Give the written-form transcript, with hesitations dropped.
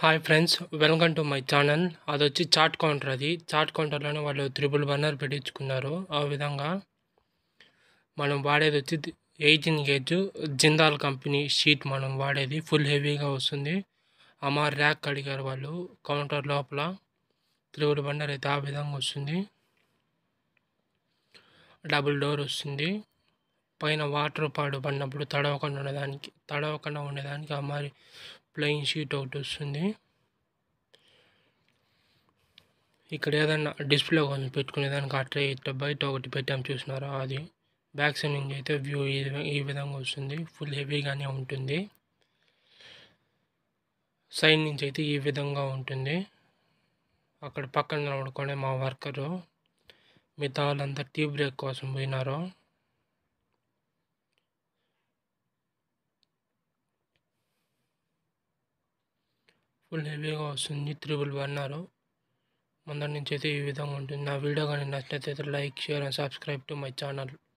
Hi friends, welcome to my channel. అదొచ్చి chat counter. అది chat కౌంటర్లోనే వాళ్ళు త్రిబుల్ బర్నర్ పెట్టించుకున్నారు. ఆ విధంగా మనం వాడేది వచ్చి 18 గేజ్ జిందాల్ కంపెనీ షీట్ మనం వాడేది. ఫుల్ హెవీగా వస్తుంది. అమార్ ర్యాక్ అడిగారు వాళ్ళు. కౌంటర్ లోపల త్రిబుల్ బర్నర్ అయితే ఆ విధంగా వస్తుంది. డబుల్ డోర్ వస్తుంది. పైన వాటర్ పాడు పడినప్పుడు తడవకుండా ఉండేదానికి అమారి ప్లెయిన్ షీట్ ఒకటి వస్తుంది. ఇక్కడ ఏదన్నా డిస్ప్లే కోసం పెట్టుకునేదానికి అట్లా ఇట్లా బయట ఒకటి పెట్టాము చూసినారా, అది. బ్యాక్ సైడ్ నుంచి అయితే వ్యూ ఈ విధంగా వస్తుంది. ఫుల్ హెవీగానే ఉంటుంది. సైడ్ నుంచి అయితే ఈ విధంగా ఉంటుంది. అక్కడ పక్కన నిలబడుకొని మా వర్కరు, మిగతా వాళ్ళంతా టీ బ్రేక్ కోసం పోయినారు. ఫుల్ హెవీగా వస్తుంది. త్రిబుల్ బర్నరు ముందర నుంచి అయితే ఈ విధంగా ఉంటుంది. నా వీడియో కానీ నచ్చినట్లయితే like, share and subscribe to my channel.